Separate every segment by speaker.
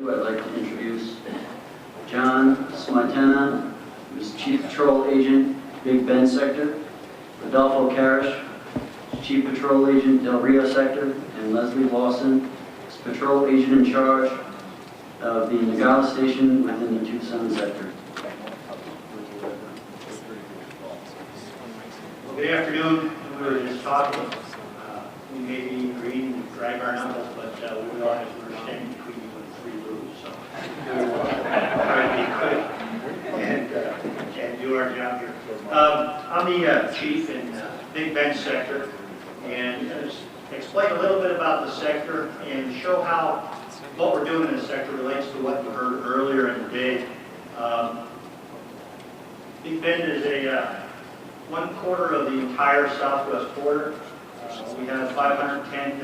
Speaker 1: I'd like to introduce John Smietana, who's Chief Patrol Agent, Big Bend Sector, Rodolfo Karisch, Chief Patrol Agent, Del Rio Sector, and Leslie Lawson, is Patrol Agent in charge of the Nogales Station within the Tuscon Sector.
Speaker 2: Well, good afternoon. We were just talking. We may be agreeing to drag our knuckles, but we realize we're standing between you and three rules, so try to be quick and do our job here. I'm the chief in Big Bend Sector, and just explain a little bit about the sector and show how what we're doing in the sector relates to what you heard earlier in the day. Big Bend is a 1/4 of the entire southwest border. We have 510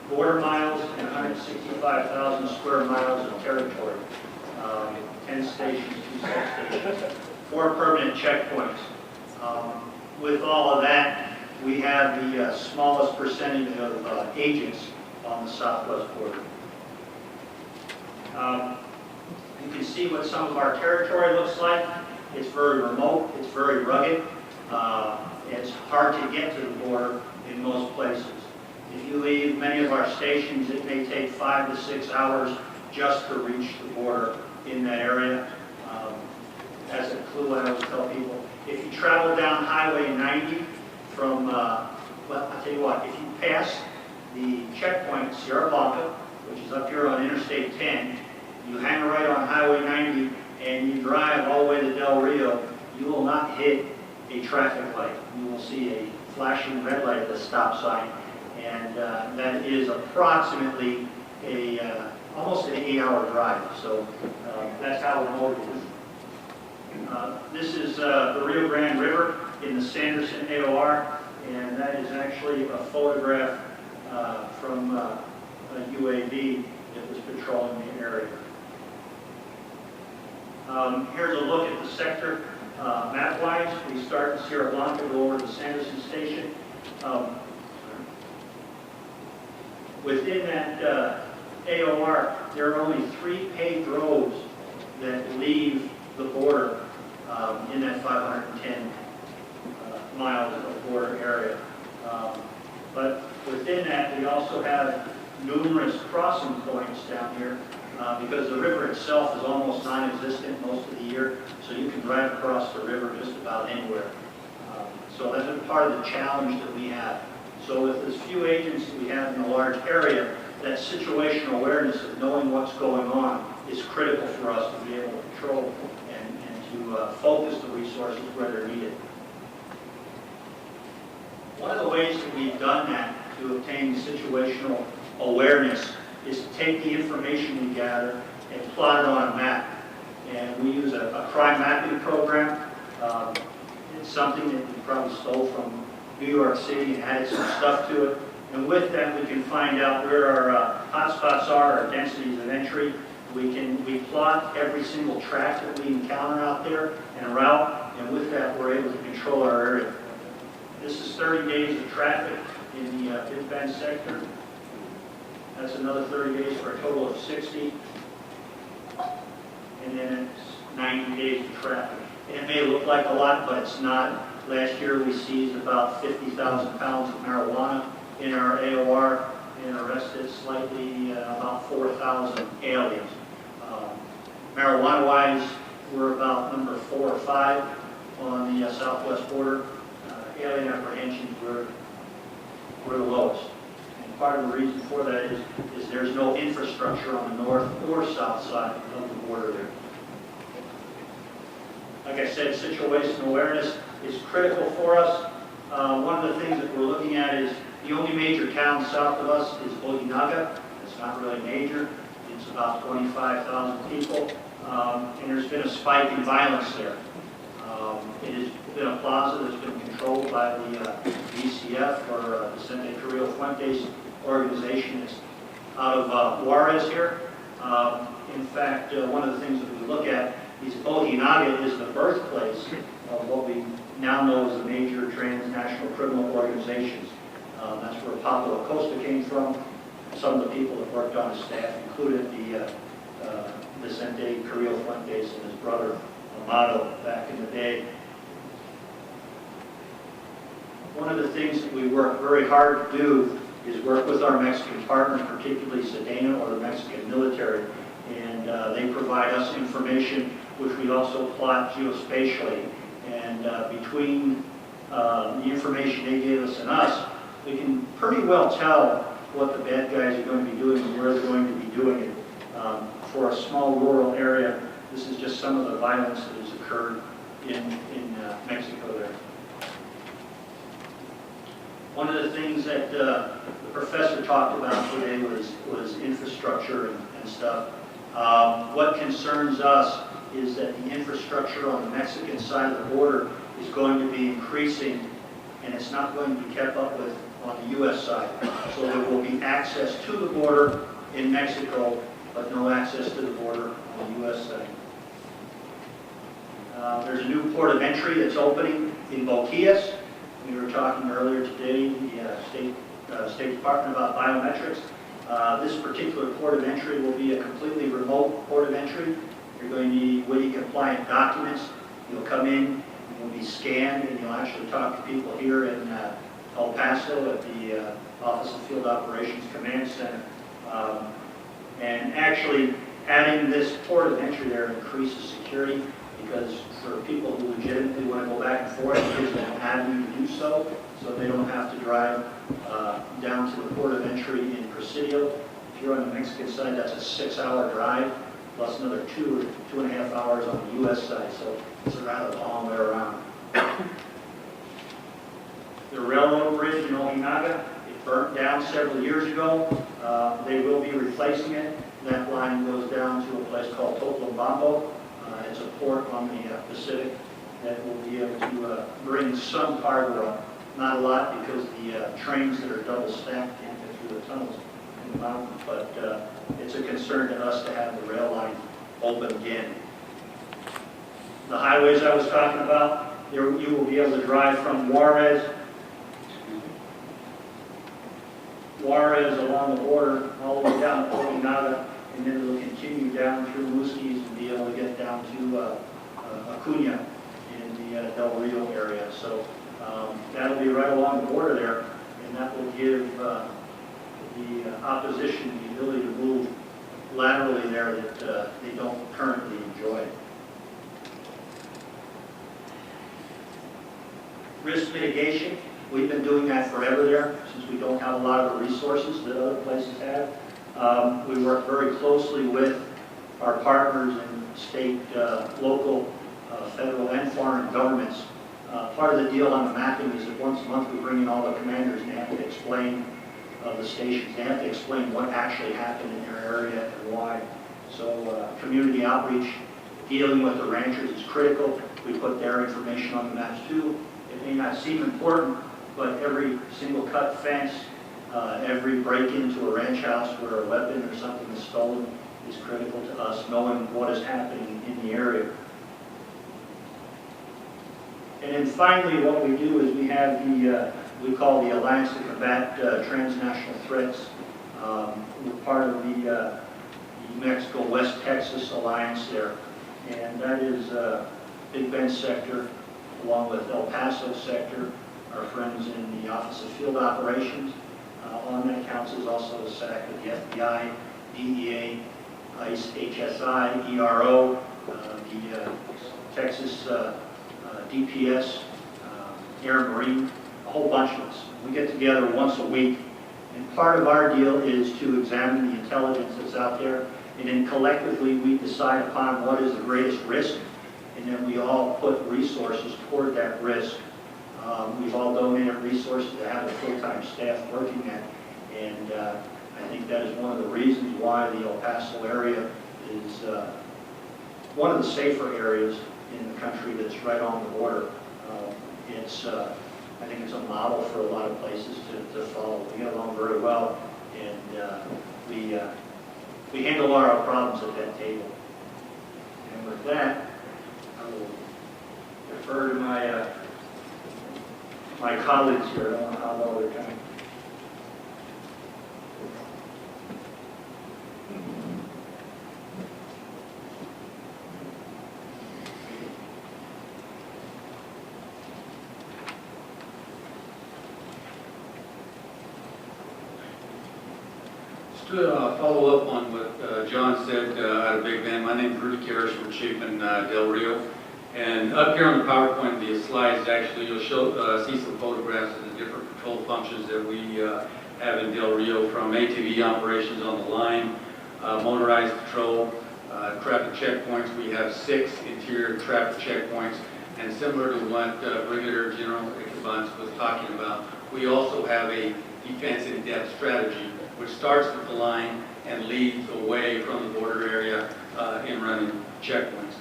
Speaker 2: border miles and 165,000 square miles of territory. 10 stations, 2 substations, 4 permanent checkpoints. With all of that, we have the smallest percentage of agents on the southwest border. You can see what some of our territory looks like. It's very remote, it's very rugged. It's hard to get to the border in most places. If you leave many of our stations, it may take 5 to 6 hours just to reach the border in that area. As a clue, I always tell people, if you travel down Highway 90 from, well, I'll tell you what, if you pass the checkpoint Sierra Blanca, which is up here on Interstate 10, you hang a right on Highway 90 and you drive all the way to Del Rio, you will not hit a traffic light. You will see a flashing red light at the stop sign, and that is approximately almost an 8-hour drive. So that's how remote it is. This is the Rio Grande River in the Sanderson AOR, and that is actually a photograph from a UAV that was patrolling the area. Here's a look at the sector. Map-wise, we start in Sierra Blanca, go over to Sanderson Station. Within that AOR, there are only 3 paved roads that leave the border in that 510 miles of border area. But within that, we also have numerous crossing points down here because the river itself is almost non-existent most of the year, so you can drive across the river just about anywhere. So that's a part of the challenge that we have. So with as few agents that we have in a large area, that situational awareness of knowing what's going on is critical for us to be able to control and to focus the resources where they're needed. One of the ways that we've done that to obtain situational awareness is to take the information we gather and plot it on a map. And we use a crime mapping program. It's something that we probably stole from New York City and added some stuff to it. And with that, we can find out where our hotspots are, our densities of entry. We plot every single track that we encounter out there and route, and with that, we're able to control our area. This is 30 days of traffic in the Big Bend sector. That's another 30 days for a total of 60. And then it's 90 days of traffic. And it may look like a lot, but it's not. Last year we seized about 50,000 pounds of marijuana in our AOR and arrested slightly about 4,000 aliens. Marijuana-wise, we're about number 4 or 5 on the southwest border. Alien apprehensions, we're the lowest. And part of the reason for that is there's no infrastructure on the north or south side of the border there. Like I said, situational awareness is critical for us. One of the things that we're looking at is the only major town south of us is Ojinaga. It's not really major. It's about 25,000 people. And there's been a spike in violence there. It has been a plaza that's been controlled by the VCF, or Vicente Carrillo Fuentes organization. It's out of Juarez here. In fact, one of the things that we look at is Ojinaga is the birthplace of what we now know as the major transnational criminal organizations. That's where Pablo Acosta came from. Some of the people that worked on his staff included the Vicente Carrillo Fuentes and his brother Amado back in the day. One of the things that we work very hard to do is work with our Mexican partners, particularly Smietana or the Mexican military, and they provide us information which we also plot geospatially. And between the information they gave us and us, we can pretty well tell what the bad guys are going to be doing and where they're going to be doing it. For a small rural area, this is just some of the violence that has occurred in Mexico there. One of the things that the professor talked about today was infrastructure and stuff. What concerns us is that the infrastructure on the Mexican side of the border is going to be increasing, and it's not going to be kept up with on the U.S. side. So there will be access to the border in Mexico, but no access to the border on the U.S. side. There's a new port of entry that's opening in Boquillas. We were talking earlier today, the State Department about biometrics. This particular port of entry will be a completely remote port of entry. You're going to need WITI compliant documents. You'll come in, you'll be scanned, and you'll actually talk to people here in El Paso at the Office of Field Operations Command Center. And actually, adding this port of entry there increases security, because for people who legitimately want to go back and forth, it gives them an avenue to do so, so they don't have to drive down to the port of entry in Presidio. If you're on the Mexican side, that's a 6-hour drive, plus another 2 or 2.5 hours on the U.S. side, so it's a rather long way around. The railroad bridge in Ojinaga, it burnt down several years ago. They will be replacing it. That line goes down to a place called Topolobampo. It's a port on the Pacific that will be able to bring some cargo up. Not a lot, because the trains that are double stacked can't get through the tunnels in the mountain, but it's a concern to us to have the rail line open again. The highways I was talking about, you will be able to drive from Juarez along the border all the way down to Ojinaga, and then it'll continue down through Musquis and be able to get down to Acuña in the Del Rio area. So that'll be right along the border there, and that will give the opposition the ability to move laterally there that they don't currently enjoy. Risk mitigation, we've been doing that forever there, since we don't have a lot of the resources that other places have. We work very closely with our partners in state, local, federal, and foreign governments. Part of the deal on the mapping is that once a month we bring in all the commanders, and they have to explain the stations. They have to explain what actually happened in their area and why. So community outreach, dealing with the ranchers is critical. We put their information on the maps too. It may not seem important, but every single cut fence, every break into a ranch house where a weapon or something is stolen is critical to us, knowing what is happening in the area. And then finally, what we do is we have the, we call the Alliance to Combat Transnational Threats. We're part of the Mexico West Texas Alliance there, and that is Big Bend sector, along with El Paso sector, our friends in the Office of Field Operations. On that council is also the SAC of the FBI, DEA, ICE, HSI, ERO, the Texas DPS, Air Marine, a whole bunch of us. We get together once a week, and part of our deal is to examine the intelligence that's out there, and then collectively we decide upon what is the greatest risk, and then we all put resources toward that risk. We've all donated resources to have a full-time staff working at, and I think that is one of the reasons why the El Paso area is one of the safer areas in the country that's right on the border. I think it's a model for a lot of places to follow. We get along very well, and we handle all our problems at that table. And with that, I will defer to my my colleagues here. I don't know how well they're coming.
Speaker 3: To follow up on what John said out of Big Bend, my name is Karisch from Chief in Del Rio. And up here on the PowerPoint, the slides, actually, you'll see some photographs of the different patrol functions that we have in Del Rio, from ATV operations on the line, motorized patrol, traffic checkpoints. We have 6 interior traffic checkpoints. And similar to what Brigadier General Ichabod was talking about, we also have a defense in-depth strategy, which starts with the line and leads away from the border area in running checkpoints.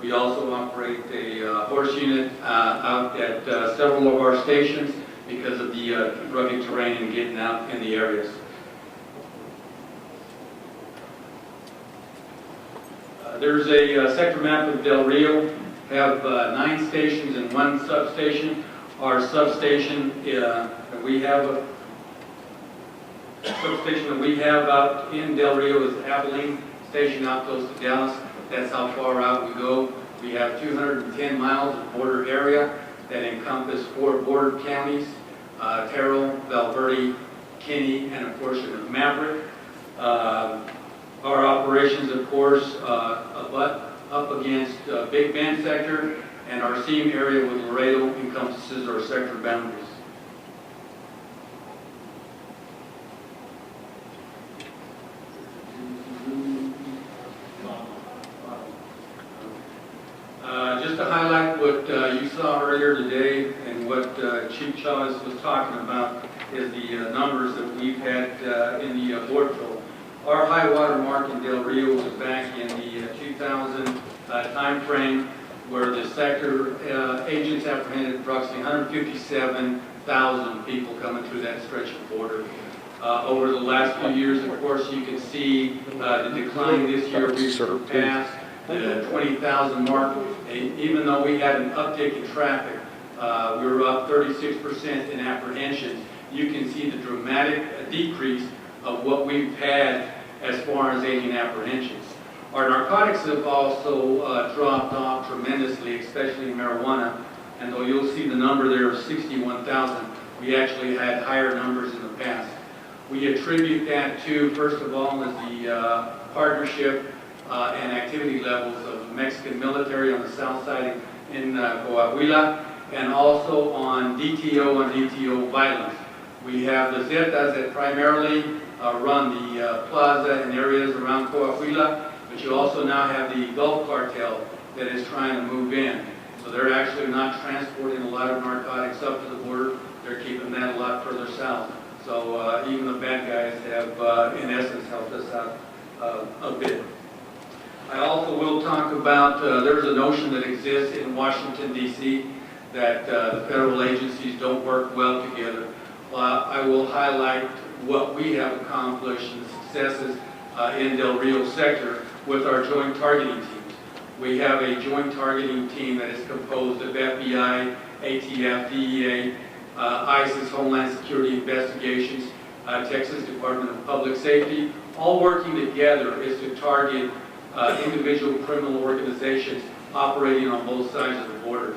Speaker 3: We also operate a horse unit out at several of our stations because of the rugged terrain and getting out in the areas. There's a sector map of Del Rio. We have 9 stations and 1 substation. Our substation we have a substation that we have out in Del Rio is Abilene Station, out close to Dallas. That's how far out we go. We have 210 miles of border area that encompass 4 border counties, Terrell, Valverde, Kinney, and a portion of Maverick. Our operations, of course, abut up against Big Bend sector, and our seam area with Laredo encompasses our sector boundaries. Just to highlight what you saw earlier today and what Chief Chavez was talking about is the numbers that we've had in the border patrol. Our high water mark in Del Rio was back in the 2000 time frame, where the sector agents apprehended approximately 157,000 people coming through that stretch of border. Over the last few years, of course, you can see the decline this year. We've surpassed the 20,000 mark. Even though we had an uptick in traffic, we were up 36% in apprehensions. You can see the dramatic decrease of what we've had as far as alien apprehensions. Our narcotics have also dropped off tremendously, especially marijuana. And though you'll see the number there of 61,000, we actually had higher numbers in the past. We attribute that to, first of all, is the partnership and activity levels of the Mexican military on the south side in Coahuila, and also on DTO violence. We have the Zetas that primarily run the plaza and areas around Coahuila, but you also now have the Gulf cartel that is trying to move in. So they're actually not transporting a lot of narcotics up to the border. They're keeping that a lot further south. So even the bad guys have, in essence, helped us out a bit. I also will talk about, there's a notion that exists in Washington, D.C., that the federal agencies don't work well together. I will highlight what we have accomplished and the successes in Del Rio sector with our joint targeting teams. We have a joint targeting team that is composed of FBI, ATF, DEA, ISIS, Homeland Security Investigations, Texas Department of Public Safety. All working together is to target individual criminal organizations operating on both sides of the border.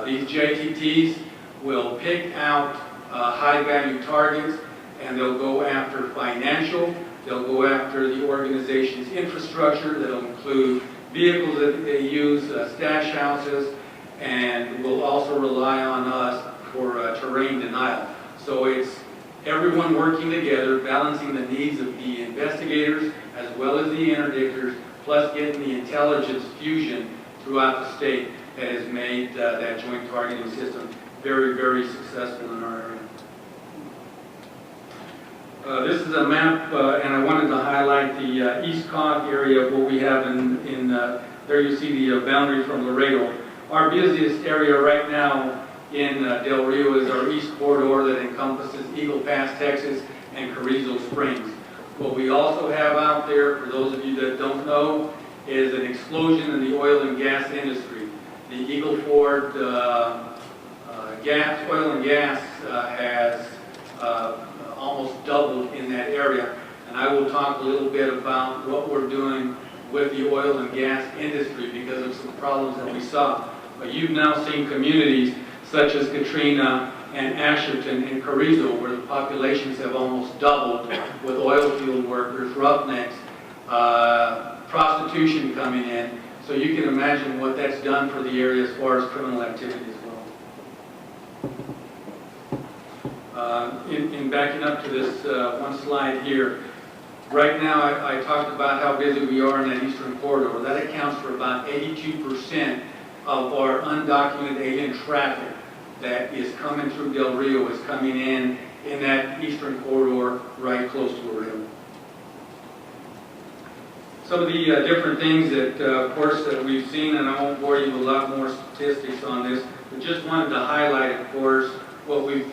Speaker 3: These JTTs will pick out high-value targets, and they'll go after financial, they'll go after the organization's infrastructure, that'll include vehicles that they use, stash houses, and will also rely on us for terrain denial. So it's everyone working together, balancing the needs of the investigators as well as the interdictors, plus getting the intelligence fusion throughout the state that has made that joint targeting system very, very successful in our area. This is a map, and I wanted to highlight the East Cog area of what we have in there you see the boundary from Laredo. Our busiest area right now in Del Rio is our east corridor that encompasses Eagle Pass, Texas, and Carrizo Springs. What we also have out there, for those of you that don't know, is an explosion in the oil and gas industry. The Eagle Ford oil and gas has almost doubled in that area. And I will talk a little bit about what we're doing with the oil and gas industry because of some problems that we saw. But you've now seen communities such as Katrina, and Asherton and Carrizo, where the populations have almost doubled with oil field workers, roughnecks, prostitution coming in. So you can imagine what that's done for the area as far as criminal activity as well. In backing up to this one slide here, right now I talked about how busy we are in that eastern corridor. That accounts for about 82% of our undocumented alien traffic that is coming through Del Rio is coming in that eastern corridor right close to Rio. Some of the different things that, of course, that we've seen, and I won't bore you with a lot more statistics on this, but just wanted to highlight, of course, what we've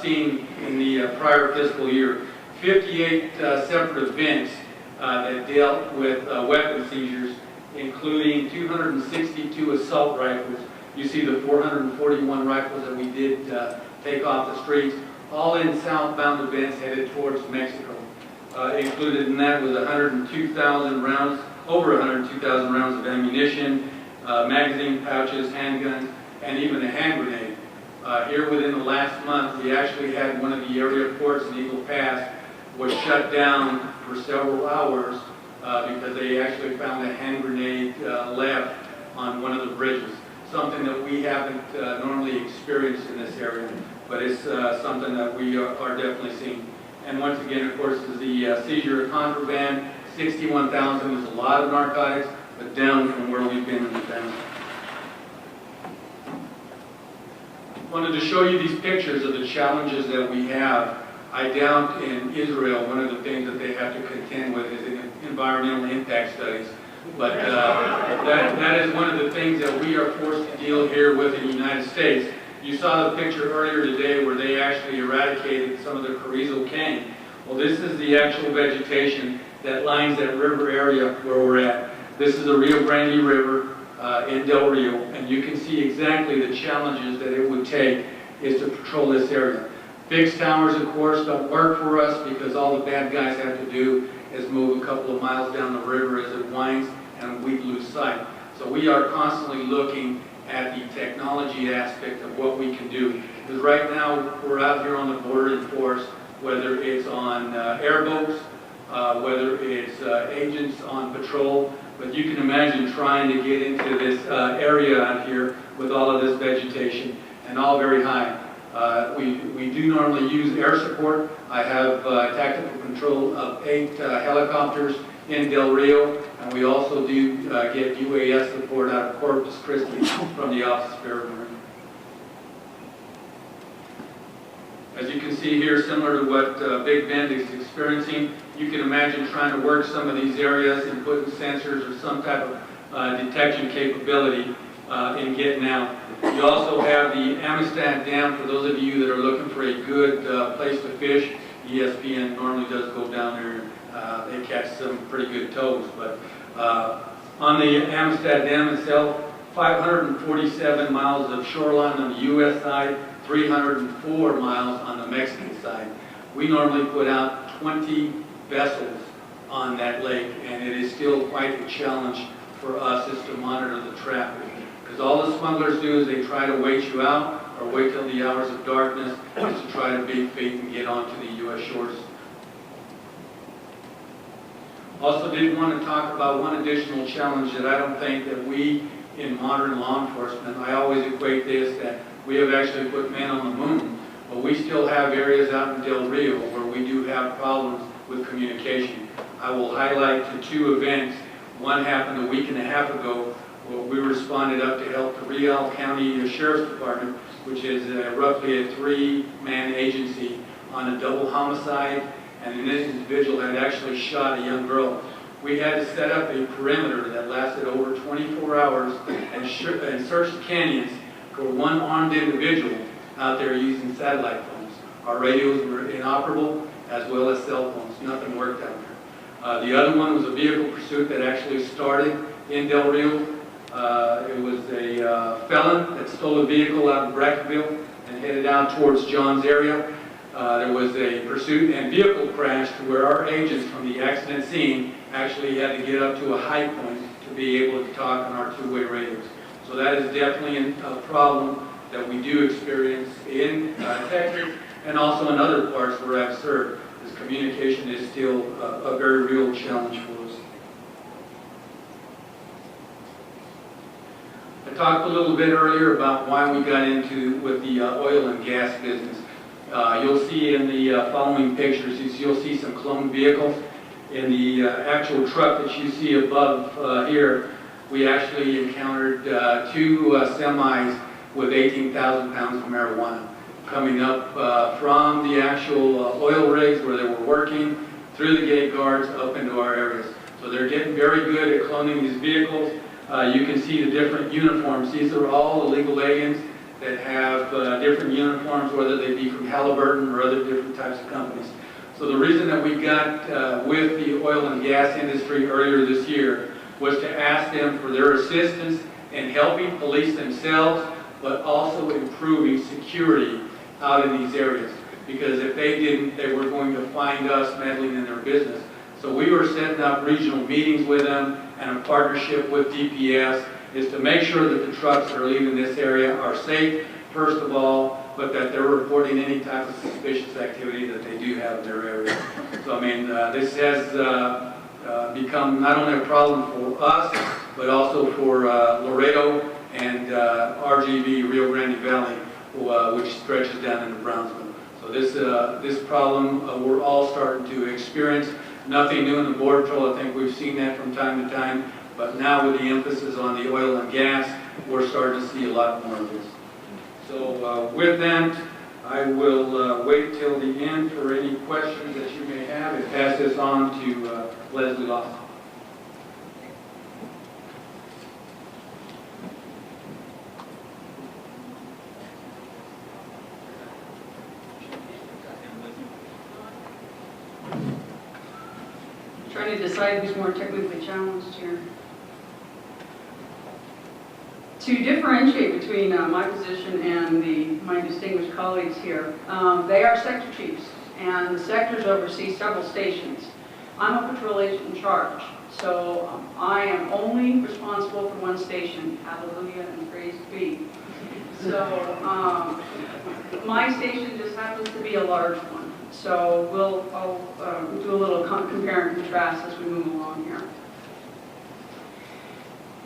Speaker 3: seen in the prior fiscal year. 58 separate events that dealt with weapon seizures, including 262 assault rifles. You see the 441 rifles that we did take off the streets, all in southbound events headed towards Mexico. Included in that was 102,000 rounds, over 102,000 rounds of ammunition, magazine pouches, handguns, and even a hand grenade. Here within the last month, we actually had one of the area ports in Eagle Pass was shut down for several hours because they actually found a hand grenade left on one of the bridges. Something that we haven't normally experienced in this area, but it's something that we are definitely seeing. And once again, of course, is the seizure of contraband. 61,000 is a lot of narcotics, but down from where we've been in the past. Wanted to show you these pictures of the challenges that we have. I doubt in Israel, one of the things that they have to contend with is environmental impact studies. But that is one of the things that we are forced to deal here with in the United States. You saw the picture earlier today where they actually eradicated some of the Carrizo cane. Well, this is the actual vegetation that lines that river area where we're at. This is the Rio Grande River in Del Rio, and you can see exactly the challenges that it would take is to patrol this area. Fixed towers, of course, don't work for us because all the bad guys have to do is move a couple of miles down the river as it winds, and we lose sight. So we are constantly looking at the technology aspect of what we can do. Because right now, we're out here on the border in force, whether it's on airboats, whether it's agents on patrol, but you can imagine trying to get into this area out here with all of this vegetation, and all very high. We do normally use air support. I have tactical control of 8 helicopters in Del Rio, and we also do get UAS support out of Corpus Christi from the Office of Air Marine. As you can see here, similar to what Big Bend is experiencing, you can imagine trying to work some of these areas and putting sensors or some type of detection capability in getting out. You also have the Amistad Dam, for those of you that are looking for a good place to fish. ESPN normally does go down there and they catch some pretty good tows. But on the Amistad Dam itself, 547 miles of shoreline on the U.S. side, 304 miles on the Mexican side. We normally put out 20 vessels on that lake, and it is still quite a challenge for us is to monitor the traffic. Because all the smugglers do is they try to wait you out or wait till the hours of darkness is to try to bait bait and get onto the U.S. shores. Also did want to talk about one additional challenge that I don't think that we in modern law enforcement, I always equate this that we have actually put man on the moon, but we still have areas out in Del Rio where we do have problems with communication. I will highlight the 2 events. One happened a week and a half ago where we responded up to help the Real County Sheriff's Department, which is roughly a 3-man agency, on a double homicide, and an individual had actually shot a young girl. We had to set up a perimeter that lasted over 24 hours and search the canyons for one armed individual out there using satellite phones. Our radios were inoperable as well as cell phones. Nothing worked out there. The other one was a vehicle pursuit that actually started in Del Rio. It was a felon that stole a vehicle out of Brackettville and headed out towards John's area. There was a pursuit and vehicle crash to where our agents from the accident scene actually had to get up to a high point to be able to talk on our 2-way radios. So that is definitely a problem that we do experience in Texas and also in other parts where I've served. This communication is still a very real challenge for us. I talked a little bit earlier about why we got into with the oil and gas business. You'll see in the following pictures, you'll see some cloned vehicles. In the actual truck that you see above here, we actually encountered 2 semis with 18,000 pounds of marijuana coming up from the actual oil rigs where they were working through the gate guards up into our areas. So they're getting very good at cloning these vehicles. You can see the different uniforms. These are all illegal aliens that have different uniforms, whether they be from Halliburton or other different types of companies. So the reason that we got with the oil and gas industry earlier this year was to ask them for their assistance in helping police themselves, but also improving security out in these areas. Because if they didn't, they were going to find us meddling in their business. So we were setting up regional meetings with them, and a partnership with DPS is to make sure that the trucks that are leaving this area are safe, first of all, but that they're reporting any type of suspicious activity that they do have in their area. So, I mean, this has become not only a problem for us, but also for Laredo and RGV, Rio Grande Valley, which stretches down into Brownsville. So this problem we're all starting to experience. Nothing new in the Border Patrol. I think we've seen that from time to time. But now with the emphasis on the oil and gas, we're starting to see a lot more of this. So with that, I will wait till the end for any questions that you may have and pass this on to Leslie Lawson.
Speaker 4: Trying to decide who's more technically challenged here. To differentiate between my position and my distinguished colleagues here, they are sector chiefs, and the sectors oversee several stations. I'm a patrol agent in charge, so I am only responsible for one station. Hallelujah and praise be. So my station just happens to be a large one. So I'll do a little compare and contrast as we move along here.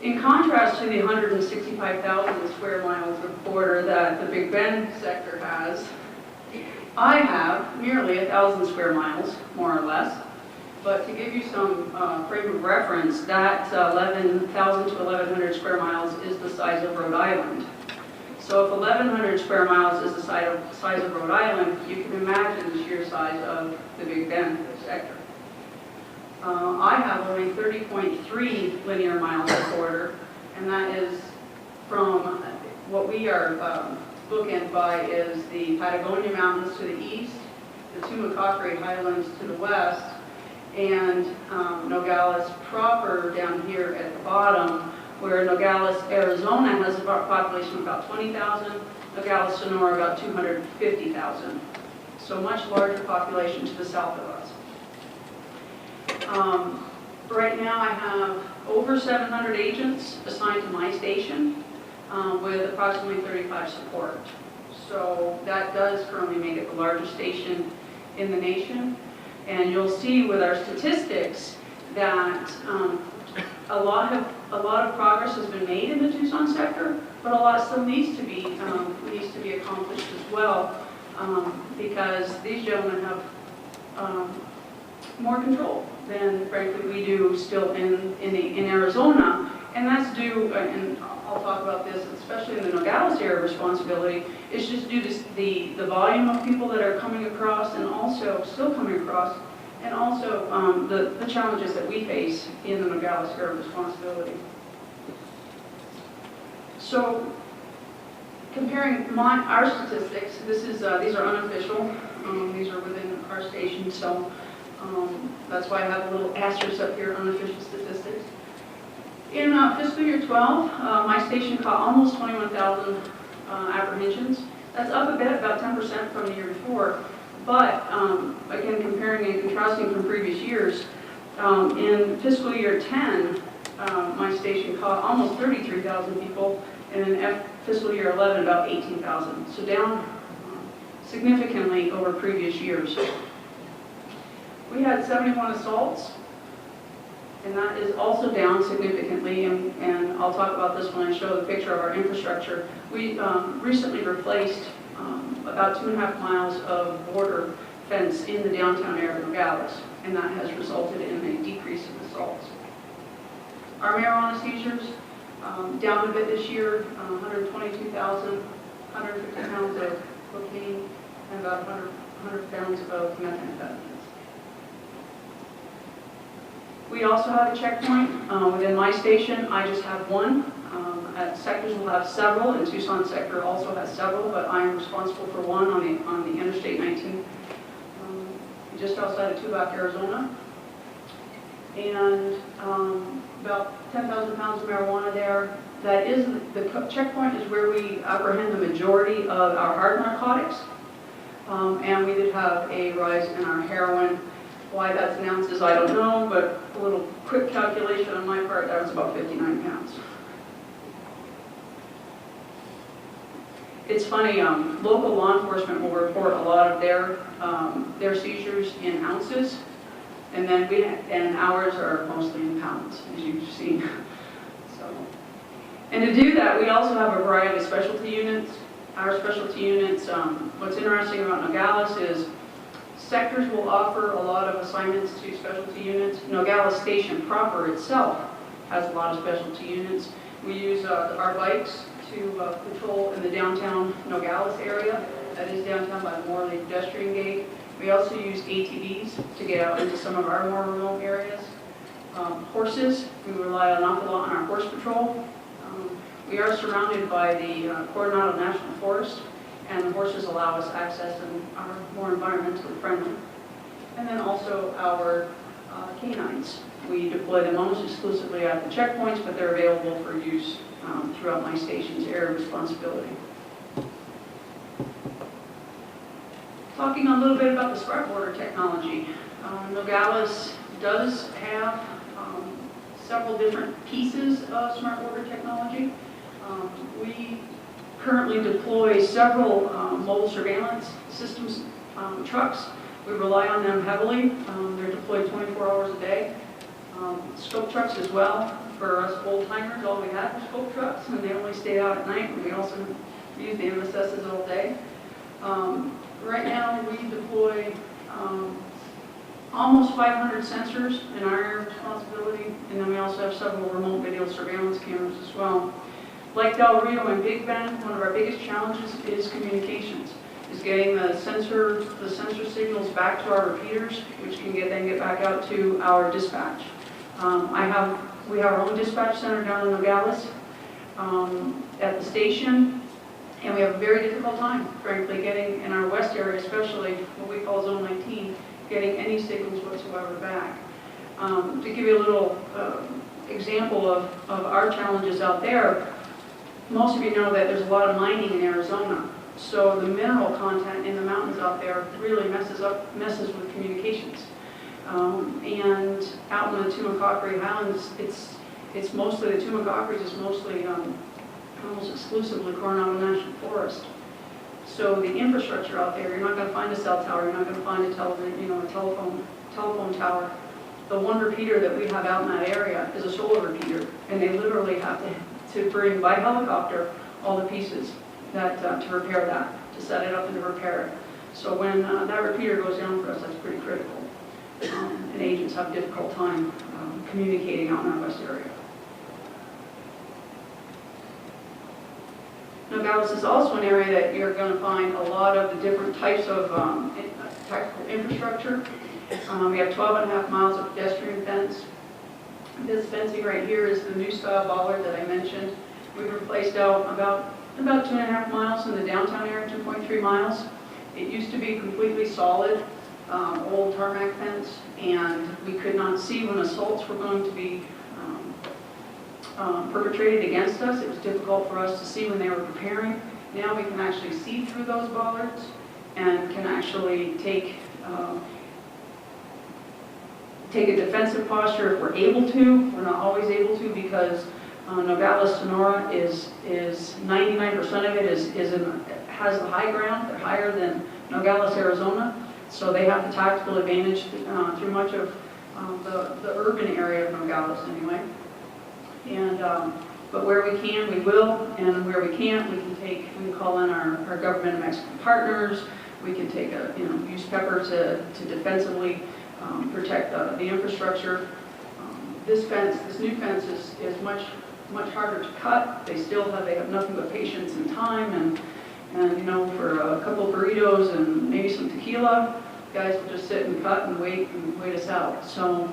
Speaker 4: In contrast to the 165,000 square miles of border that the Big Bend sector has, I have nearly 1,000 square miles, more or less. But to give you some frame of reference, that 11,000 to 1,100 square miles is the size of Rhode Island. So if 1,100 square miles is the size of Rhode Island, you can imagine the sheer size of the Big Bend sector. I have only 30.3 linear miles of border, and that is from what we are bookended by is the Patagonia Mountains to the east, the Tumacacre Highlands to the west, and Nogales proper down here at the bottom, where Nogales, Arizona has a population of about 20,000, Nogales, Sonora about 250,000. So much larger population to the south of us. Right now I have over 700 agents assigned to my station with approximately 35 support. So that does currently make it the largest station in the nation. And you'll see with our statistics that a lot of progress has been made in the Tucson sector, but a lot still needs to be accomplished as well, because these gentlemen have more control than, frankly, we do still in Arizona, and that's due, and I'll talk about this, especially in the Nogales area of responsibility, it's just due to the volume of people that are coming across and also still coming across, and also the challenges that we face in the Nogales area of responsibility. So, comparing our statistics, these are unofficial, these are within our station, so that's why I have a little asterisk up here, unofficial statistics. In fiscal year 12, my station caught almost 21,000 apprehensions. That's up a bit, about 10% from the year before. But again, comparing and contrasting from previous years, in fiscal year 10, my station caught almost 33,000 people, and in fiscal year 11, about 18,000. So down significantly over previous years. We had 71 assaults, and that is also down significantly, and I'll talk about this when I show the picture of our infrastructure. We recently replaced about 2.5 miles of border fence in the downtown area of Nogales, and that has resulted in a decrease in assaults. Our marijuana seizures, down a bit this year, 122,000, 150 pounds of cocaine, and about 100 pounds of methamphetamines. We also have a checkpoint within my station. I just have one. Sectors will have several, and Tucson sector also has several, but I am responsible for one on the Interstate 19, just outside of Tubac, Arizona. And about 10,000 pounds of marijuana there. That is, the checkpoint is where we apprehend the majority of our hard narcotics. And we did have a rise in our heroin. Why that's in ounces, I don't know, but a little quick calculation on my part, that was about 59 pounds. It's funny, local law enforcement will report a lot of their seizures in ounces, and then ours are mostly in pounds, as you've seen. So, and to do that, we also have a variety of specialty units. Our specialty units, what's interesting about Nogales is sectors will offer a lot of assignments to specialty units. Nogales Station proper itself has a lot of specialty units. We use our bikes to patrol in the downtown Nogales area. That is downtown by the Morley pedestrian gate. We also use ATVs to get out into some of our more remote areas. Horses, we rely an awful lot on our horse patrol. We are surrounded by the Coronado National Forest, and the horses allow us access and are more environmentally friendly. And then also our canines. We deploy them almost exclusively at the checkpoints, but they're available for use throughout my station's area of responsibility. Talking a little bit about the smart border technology. Nogales does have several different pieces of smart border technology. We currently deploy several mobile surveillance systems trucks. We rely on them heavily. They're deployed 24 hours a day. Scope trucks as well. For us old timers, all we had were scope trucks, and they only stayed out at night, and we also use the MSSs all day. Right now, we deploy almost 500 sensors in our area of responsibility, and then we also have several remote video surveillance cameras as well. Like Del Rio and Big Bend, one of our biggest challenges is communications, is getting the sensor signals back to our repeaters, which can then get back out to our dispatch. We have our own dispatch center down in Nogales at the station, and we have a very difficult time, frankly, getting, in our west area especially, what we call Zone 19, getting any signals whatsoever back. To give you a little example of our challenges out there, most of you know that there's a lot of mining in Arizona. So the mineral content in the mountains out there really messes with communications. And out in the Tumacacori Highlands, it's mostly, the Tumacacori is mostly almost exclusively Coronado National Forest. So the infrastructure out there, you're not going to find a cell tower, you're not going to find a telephone tower. The one repeater that we have out in that area is a solar repeater, and they literally have to bring by helicopter all the pieces that to repair that, to set it up and to repair it. So when that repeater goes down for us, that's pretty critical. And agents have a difficult time communicating out in our west area. Nogales is also an area that you're going to find a lot of the different types of technical infrastructure. We have 12.5 miles of pedestrian fence. This fencing right here is the new style bollard that I mentioned. We've replaced out about 2.5 miles in the downtown area, 2.3 miles. It used to be completely solid, old tarmac fence, and we could not see when assaults were going to be perpetrated against us. It was difficult for us to see when they were preparing. Now we can actually see through those bollards and can actually take a defensive posture if we're able to. We're not always able to because Nogales, Sonora is 99% of it has the high ground. They're higher than Nogales, Arizona, so they have the tactical advantage through much of the urban area of Nogales anyway. And but where we can, we will, and where we can't, we can call in our government and Mexican partners. We can take use pepper to defensively protect the infrastructure. This new fence is much harder to cut. They have nothing but patience and time, and for a couple of burritos and maybe some tequila, guys will just sit and cut and wait us out. So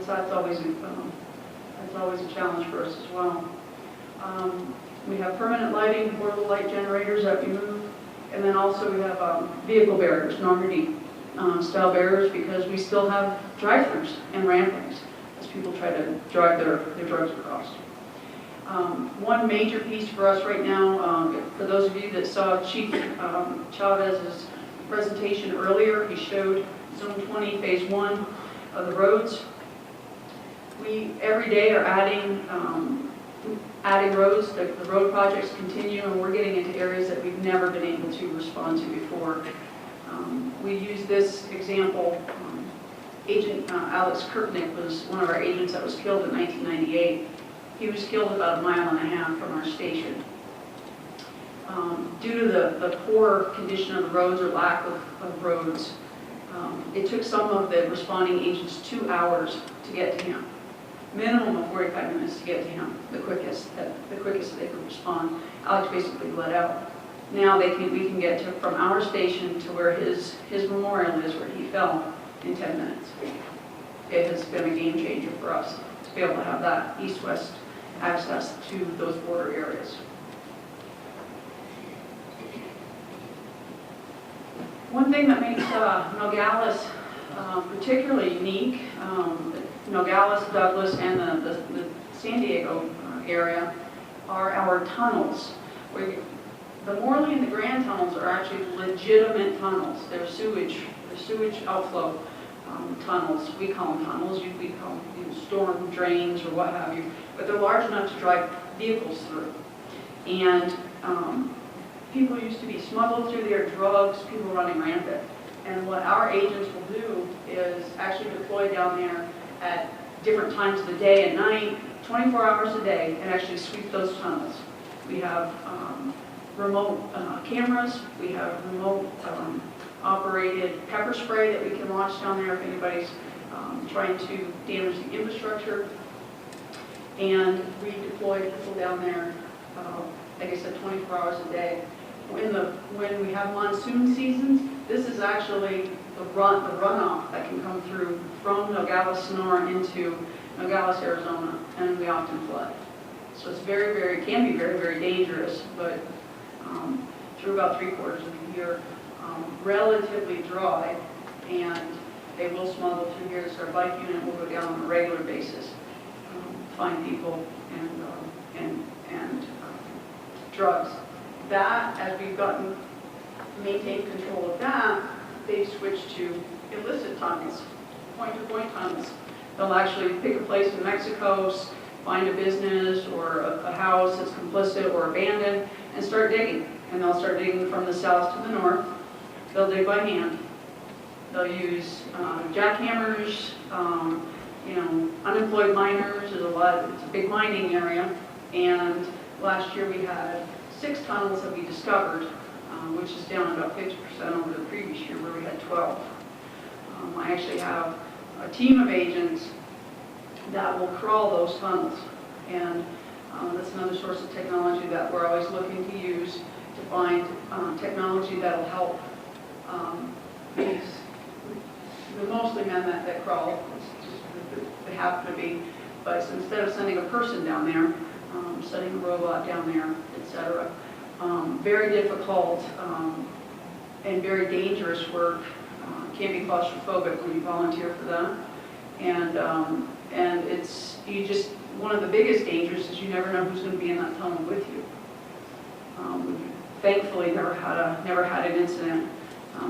Speaker 4: that's always a challenge for us as well. We have permanent lighting, portable light generators that we move, and then also we have vehicle barriers, Normandy style barriers, because we still have drive-thrus and ramplings as people try to drive their drugs across. One major piece for us right now, for those of you that saw Chief Chavez's presentation earlier, he showed Zone 20 Phase 1 of the roads. We every day are adding roads. The road projects continue, and we're getting into areas that we've never been able to respond to before. We use this example. Agent Alex Kirknick was one of our agents that was killed in 1998. He was killed about 1.5 miles from our station. Due to the poor condition of the roads or lack of roads, it took some of the responding agents 2 hours to get to him. Minimum of 45 minutes to get to him, the quickest they could respond. Alex basically bled out. Now we can get from our station to where his memorial is, where he fell, in 10 minutes. It has been a game changer for us to be able to have that east-west access to those border areas. One thing that makes Nogales particularly unique, Nogales, Douglas, and the San Diego area, are our tunnels. The Morley and the Grand tunnels are actually legitimate tunnels. They're sewage outflow tunnels. We call them tunnels. We call them storm drains or what have you. But they're large enough to drive vehicles through. And people used to be smuggled through there, drugs, people running rampant. And what our agents will do is actually deploy down there at different times of the day and night, 24 hours a day, and actually sweep those tunnels. We have remote cameras. We have remote operated pepper spray that we can launch down there if anybody's trying to damage the infrastructure. And we deploy people down there, like I said, 24 hours a day. When we have monsoon seasons, this is actually the runoff that can come through from Nogales, Sonora into Nogales, Arizona, and we often flood. So it's can be very, very dangerous, but through about 3/4 of the year, relatively dry, and they will smuggle through here. So our bike unit will go down on a regular basis, find people and drugs. That, as we've maintained control of that, they've switched to illicit tunnels, point-to-point tunnels. They'll actually pick a place in Mexico, find a business or a house that's complicit or abandoned, and start digging. And they'll start digging from the south to the north. They'll dig by hand. They'll use jackhammers, unemployed miners. It's a big mining area. And last year we had 6 tunnels that we discovered, which is down about 50% over the previous year where we had 12. I actually have a team of agents that will crawl those tunnels, and that's another source of technology that we're always looking to use to find technology that will help the mostly men that crawl. They happen to be, but instead of sending a person down there, sending a robot down there, etc. Very difficult and very dangerous work. Can be claustrophobic when you volunteer for that, and it's one of the biggest dangers is you never know who's going to be in that tunnel with you. Thankfully, never had an incident,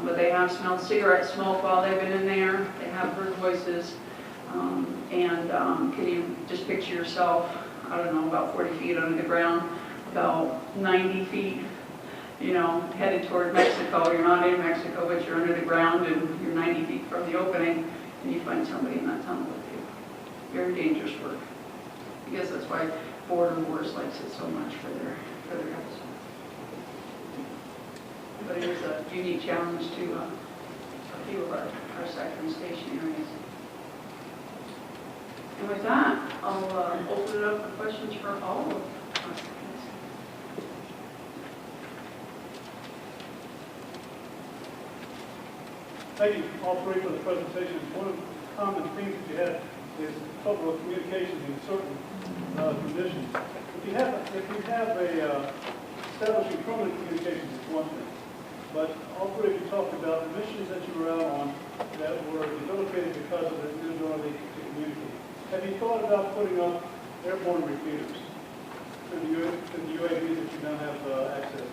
Speaker 4: but they have smelled cigarette smoke while they've been in there. They have heard voices, and can you just picture yourself I don't know, about 40 feet under the ground, about 90 feet, you know, headed toward Mexico. You're not in Mexico, but you're under the ground and you're 90 feet from the opening, and you find somebody in that tunnel with you. Very dangerous work. I guess that's why border wars likes it so much for their guys. But it is a unique challenge to a few of our sector and station areas. And with that, I'll open it up for questions for all of us.
Speaker 5: Thank you all three for the presentations. One of the common themes that you had is trouble with communications in certain conditions. If you have a establishing permanent communications, it's one thing. But all three of you talked about the missions that you were out on that were debilitated because of the inability to communicate. Have you thought about putting up airborne repeaters to the UAVs that you now have access to?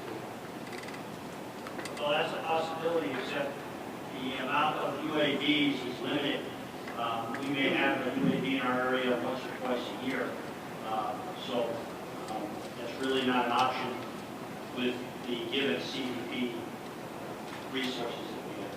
Speaker 2: Well, that's a possibility, except the amount of UAVs is limited. We may have a UAV in our area once or twice a year. So that's really not an option with the given CDP resources that we have.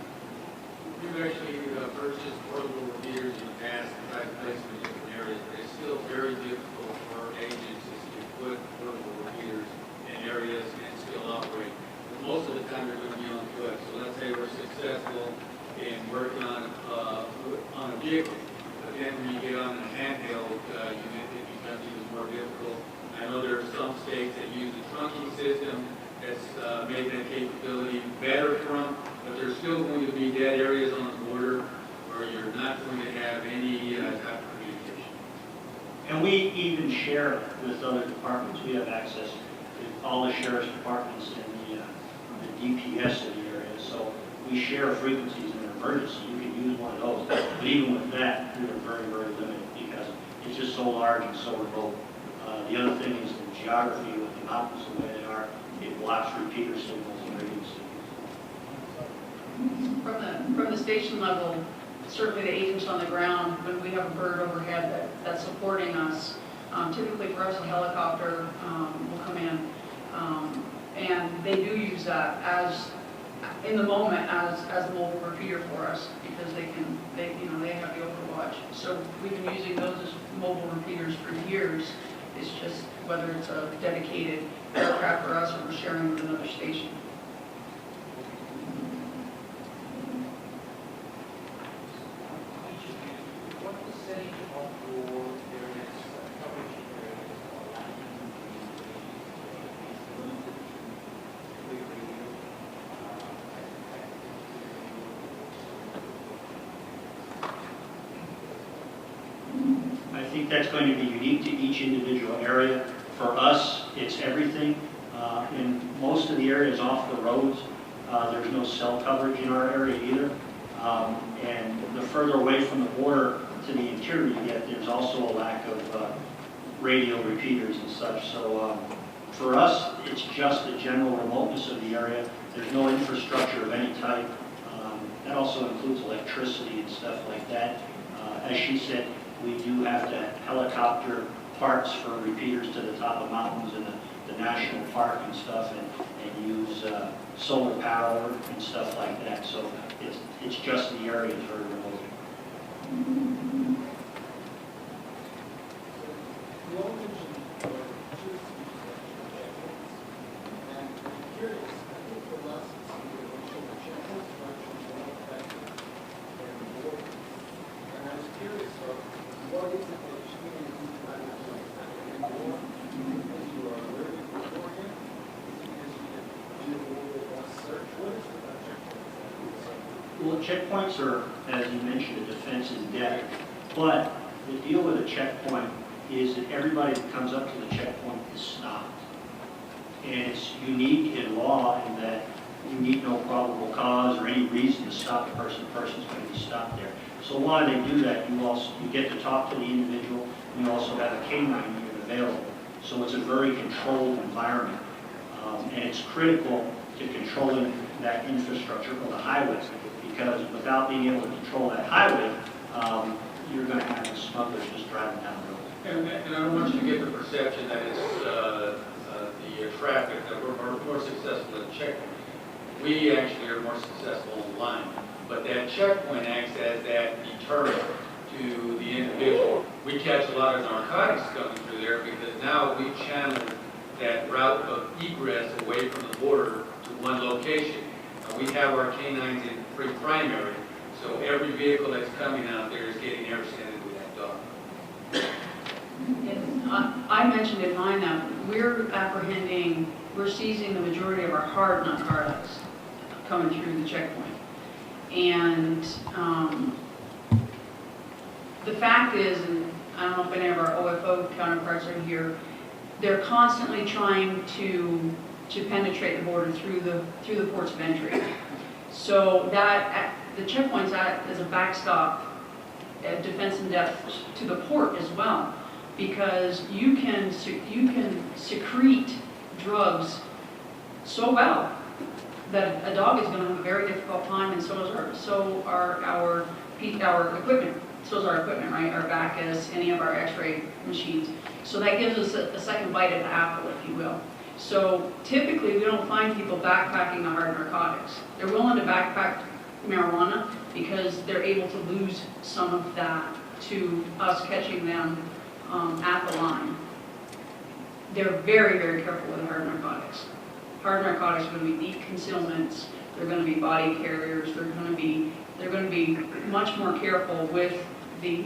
Speaker 3: We've actually purchased portable repeaters in the past and tried to place them in different areas, but it's still very difficult for agencies to put portable repeaters in areas and still operate. But most of the time they're going to be on foot. So let's say we're successful in working on a vehicle, but then when you get on a handheld unit, it becomes even more difficult. I know there are some states that use the trunking system that's made that capability better for them, but there's still going to be dead areas on the border where you're not going to have any type of communication.
Speaker 2: And we even share with other departments. We have access to all the sheriff's departments and the DPS in the area. So we share frequencies in an emergency. You can use one of those. But even with that, we are very, very limited because it's just so large and so remote. The other thing is the geography with the mountains the way they are. It blocks repeater signals and radio signals.
Speaker 4: From the station level, certainly the agents on the ground, when we have a bird overhead that's supporting us, typically for us a helicopter will come in, and they do use that as in the moment as a mobile repeater for us because they have the overwatch. So we've been using those as mobile repeaters for years. It's just whether it's a dedicated aircraft for us or we're sharing with another station.
Speaker 6: What percentage of your areas coverage areas are lacking
Speaker 2: I think that's going to be unique to each individual area. For us, it's everything. In most of the areas off the roads, there's no cell coverage in our area either. And the further away from the border to the interior you get, there's also a lack of radio repeaters and such. So for us, it's just the general remoteness of the area. There's no infrastructure of any type. That also includes electricity and stuff like that. As she said, we do have to helicopter parts for repeaters to the top of mountains and the national park and stuff, and use solar power and stuff like that. So it's just the area is very remote.
Speaker 6: You all mentioned two and I'm curious, I think the last checkpoints are actually more effective than the border. And I was curious of what is it that you need to do to like that more because you are alerted beforehand? Is it because you can do a little bit more search? What is it about checkpoints?
Speaker 2: Well, checkpoints are, as you mentioned, a defense in depth. But the deal with a checkpoint is that everybody that comes up to the checkpoint is stopped. And it's unique in law in that you need no probable cause or any reason to stop the person. The person's going to be stopped there. So while they do that, you get to talk to the individual, and you also have a canine unit available. So it's a very controlled environment. And it's critical to controlling that infrastructure of the highway, because without being able to control that highway, you're going to have the smugglers just driving down the road.
Speaker 3: And I don't want you to get the perception perception that it's the traffic that we're more successful at checkpoint. We actually are more successful online, but that checkpoint acts as that deterrent to the individual. We catch a lot of narcotics coming through there because now we channel that route of egress away from the border to one location. We have our canines in pre-primary, so every vehicle that's coming out there is getting intercepted with that dog.
Speaker 4: I mentioned in mine that we're seizing the majority of our hard narcotics coming through the checkpoint. And the fact is, and I don't know if any of our OFO counterparts are here, they're constantly trying to penetrate the border through the ports of entry. So that the checkpoints act as a backstop, defense in depth to the port as well, because you can secrete drugs so well that a dog is going to have a very difficult time, and so are our equipment. So is our equipment, right? Our VACAs, any of our X-ray machines. So that gives us a second bite at the apple, if you will. So typically, we don't find people backpacking the hard narcotics. They're willing to backpack marijuana because they're able to lose some of that to us catching them at the line. They're very, very careful with hard narcotics. Hard narcotics are going to be deep concealments. They're going to be body carriers. They're going to be much more careful with the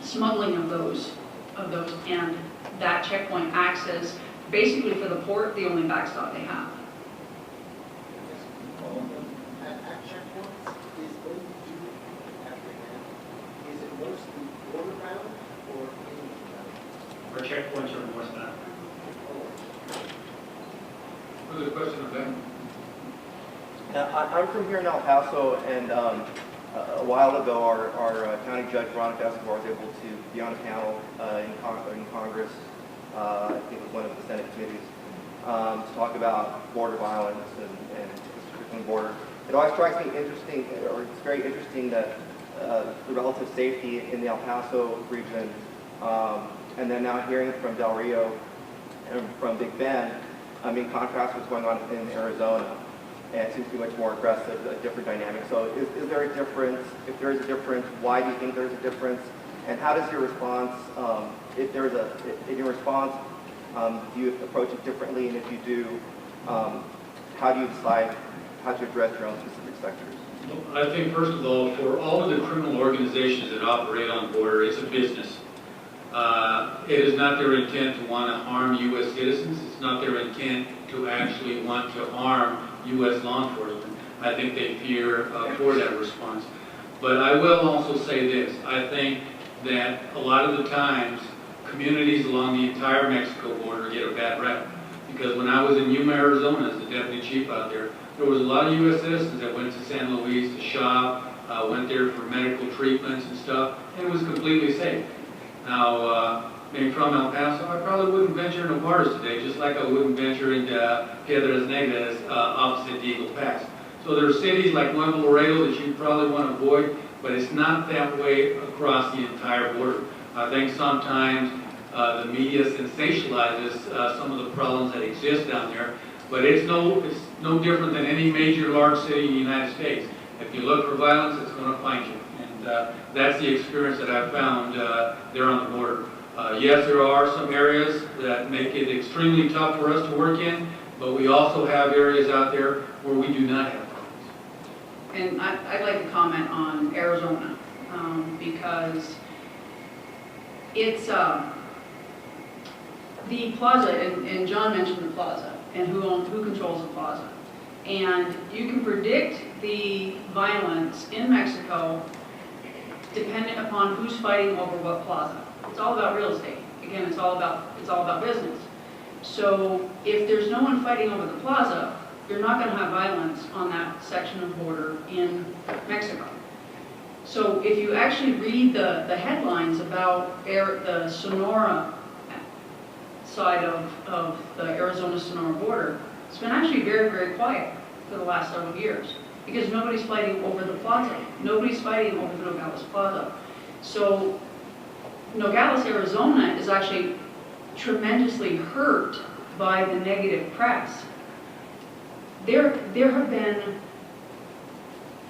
Speaker 4: smuggling of those, and that checkpoint acts as basically for the port the only backstop they have.
Speaker 6: At checkpoints, is what you do after that? Is it mostly border bound or inland bound?
Speaker 2: Our checkpoints are northbound.
Speaker 3: Further question of Ben?
Speaker 7: I'm from here in El Paso, and a while ago, our county judge, Veronica Escobar, was able to be on a panel in Congress, I think it was one of the Senate committees, to talk about border violence and the border. It always strikes me interesting, or it's very interesting that the relative safety in the El Paso region, and then now hearing from Del Rio and from Big Bend, in contrast to what's going on in Arizona. And it seems to be much more aggressive, a different dynamic. So is there a difference? If there is a difference, why do you think there's a difference? And how does your response, in your response, do you approach it differently? And if you do, how do you decide how to address your own specific sectors?
Speaker 3: I think, first of all, for all of the criminal organizations that operate on the border, it's a business. It is not their intent to want to harm U.S. citizens. It's not their intent to actually want to harm U.S. law enforcement. I think they fear for that response. But I will also say this. I think that a lot of the times, communities along the entire Mexico border get a bad rap. Because when I was in Yuma, Arizona, as the deputy chief out there was a lot of U.S. citizens that went to San Luis to shop, went there for medical treatments and stuff, and it was completely safe. Now, being from El Paso, I probably wouldn't venture into Juarez today, just like I wouldn't venture into Piedras Negras opposite Eagle Pass. So there are cities like Nuevo Laredo that you probably want to avoid, but it's not that way across the entire border. I think sometimes the media sensationalizes some of the problems that exist down there, but it's no different than any major large city in the United States. If you look for violence, it's going to find you. And that's the experience that I've found there on the border. Yes, there are some areas that make it extremely tough for us to work in, but we also have areas out there where we do not have problems.
Speaker 4: And I'd like to comment on Arizona, because it's the plaza, and John mentioned the plaza, and who controls the plaza. And you can predict the violence in Mexico dependent upon who's fighting over what plaza. It's all about real estate. Again, it's all about business. So if there's no one fighting over the plaza, you're not going to have violence on that section of border in Mexico. So if you actually read the headlines about the Sonora side of the Arizona-Sonora border, it's been actually very, very quiet for the last several years because nobody's fighting over the plaza. Nobody's fighting over the Nogales Plaza. So Nogales, Arizona is actually tremendously hurt by the negative press. There have been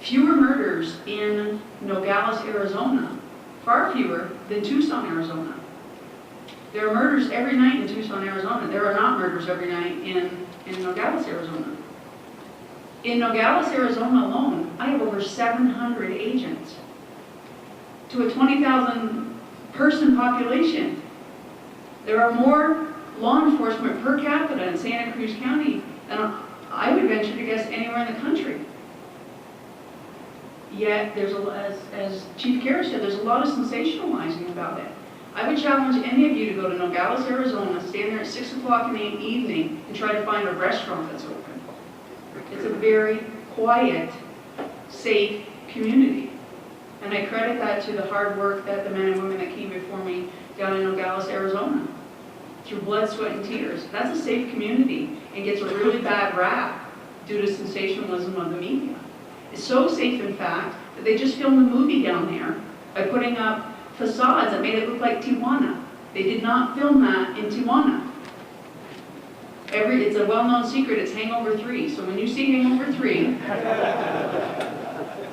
Speaker 4: fewer murders in Nogales, Arizona, far fewer than Tucson, Arizona. There are murders every night in Tucson, Arizona. There are not murders every night in Nogales, Arizona. In Nogales, Arizona alone, I have over 700 agents to a 20,000 person population. There are more law enforcement per capita in Santa Cruz County than I would venture to guess anywhere in the country. Yet, as Chief Karisch said, there's a lot of sensationalizing about it. I would challenge any of you to go to Nogales, Arizona, stand there at 6 o'clock in the evening and try to find a restaurant that's open. It's a very quiet, safe community. And I credit that to the hard work that the men and women that came before me down in Nogales, Arizona, through blood, sweat, and tears. That's a safe community and gets a really bad rap due to sensationalism of the media. It's so safe, in fact, that they just filmed a movie down there by putting up facades that made it look like Tijuana. They did not film that in Tijuana. It's a well-known secret, it's Hangover 3. So when you see Hangover 3,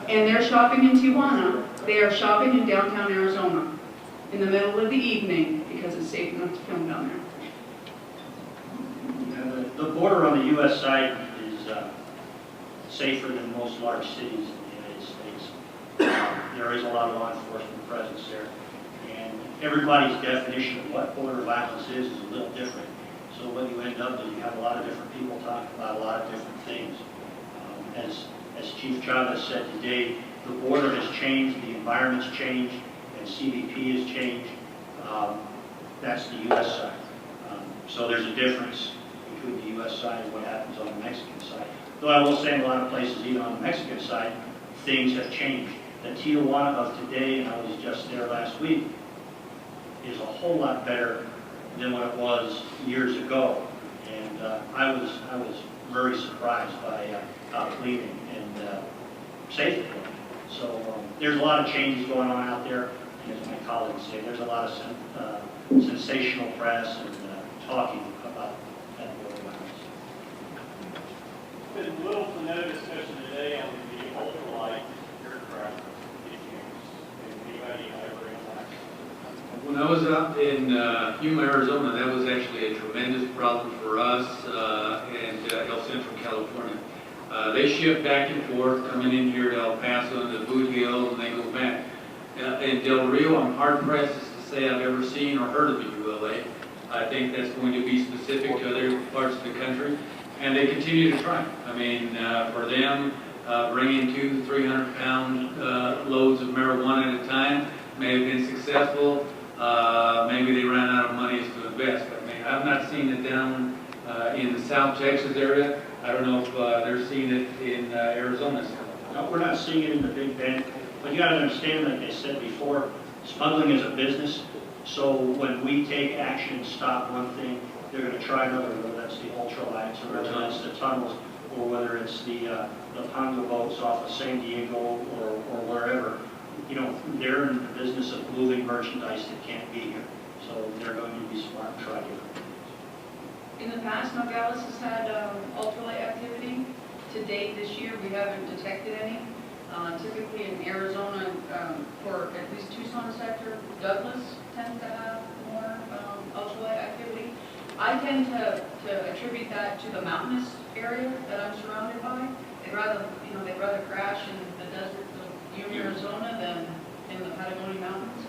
Speaker 4: and they're shopping in Tijuana, they are shopping in downtown Arizona in the middle of the evening because it's safe enough to film down there.
Speaker 2: Yeah, the border on the U.S. side is safer than most large cities in the United States. There is a lot of law enforcement presence there. And everybody's definition of what border violence is a little different. So what you end up is you have a lot of different people talking about a lot of different things. As Chief Chavez said today, the border has changed, the environment's changed, and CBP has changed. That's the U.S. side. So there's a difference between the U.S. side and what happens on the Mexican side. Though I will say in a lot of places, even on the Mexican side, things have changed. The Tijuana of today, and I was just there last week, is a whole lot better than what it was years ago. And I was very surprised by how clean and safe it was. So there's a lot of changes going on out there. And as my colleagues say, there's a lot of sensational press and talking about that border violence.
Speaker 5: There's been little to no discussion today on the ultralight aircraft issues. Anybody ever in that?
Speaker 3: When I was up in Yuma, Arizona, that was actually a tremendous problem for us and El Centro, California. They ship back and forth, coming in here to El Paso and the Boot Hill, and they go back. In Del Rio, I'm hard-pressed to say I've ever seen or heard of a ULA. I think that's going to be specific to other parts of the country, and they continue to try. I mean, for them, bringing 200-300-pound loads of marijuana at a time may have been successful. Maybe they ran out of money to invest. I mean, I've not seen it down in the South Texas area. I don't know if they're seeing it in Arizona.
Speaker 2: No, we're not seeing it in the Big Bend. But you got to understand, like I said before, smuggling is a business. So when we take action and stop one thing, they're going to try another, whether that's the ultralights, or whether that's the tunnels, or whether it's the Pongo boats off of San Diego or wherever. You know, they're in the business of moving merchandise that can't be here. So they're going to be smart and try different things.
Speaker 4: In the past, Nogales has had ultralight activity. To date this year, we haven't detected any. Typically in Arizona, for at least Tucson sector, Douglas tends to have more ultralight activity. I tend to attribute that to the mountainous area that I'm surrounded by. They'd rather crash in the deserts of Yuma, Arizona than in the Patagonia Mountains.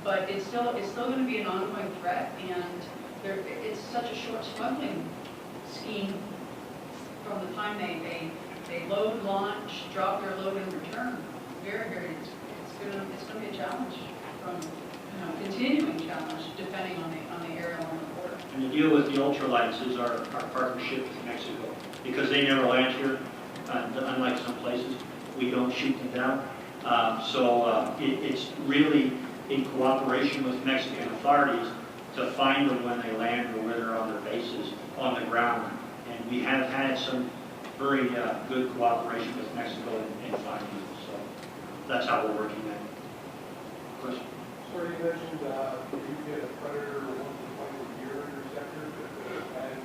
Speaker 4: But it's still going to be an ongoing threat, and it's such a short smuggling scheme from the time they load, launch, drop their load, and return. It's going to be a challenge, continuing challenge, depending on the area along the border.
Speaker 2: And the deal with the ultralights is our partnership with Mexico, because they never land here, unlike some places. We don't shoot them down. So it's really in cooperation with Mexican authorities to find them when they land or where they're on their bases on the ground. And we have had some very good cooperation with Mexico in finding them. So that's how we're working that. Question?
Speaker 6: Sir, you mentioned you get a predator once or twice a year in your sector. And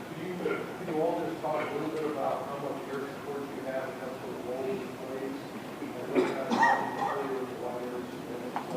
Speaker 6: can you all just talk a little bit about how much air support you have and how sort of roles it plays? And what kind of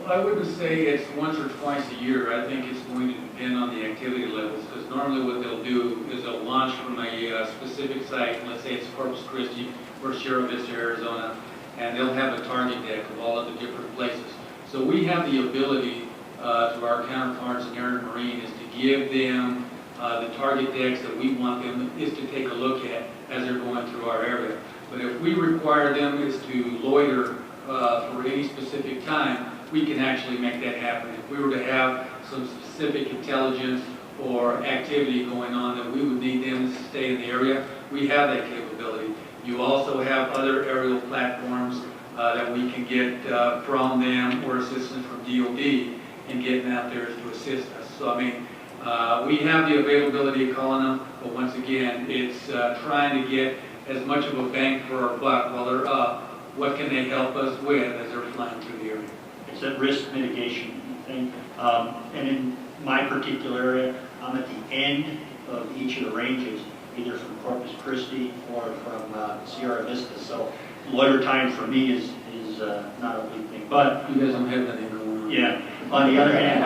Speaker 3: I wouldn't say it's once or twice a year. I think it's going to depend on the activity levels, because normally what they'll do is they'll launch from a specific site, let's say it's Corpus Christi or Sierra Vista, Arizona, and they'll have a target deck of all of the different places. So we have the ability to our counterparts in Air and Marine is to give them the target decks that we want them is to take a look at as they're going through our area. But if we require them is to loiter for any specific time, we can actually make that happen. If we were to have some specific intelligence or activity going on that we would need them to stay in the area, we have that capability. You also have other aerial platforms that we can get from them or assistance from DOD in getting out there to assist us. So I mean, we have the availability of calling them, but once again, it's trying to get as much of a bang for our buck while they're up. What can they help us with as they're flying through the area?
Speaker 2: It's a risk mitigation thing. And in my particular area, I'm at the end of each of the ranges, either from Corpus Christi or from Sierra Vista. So loiter time for me is not a big thing. But
Speaker 3: You guys don't have anything going on.
Speaker 2: yeah, on the other hand,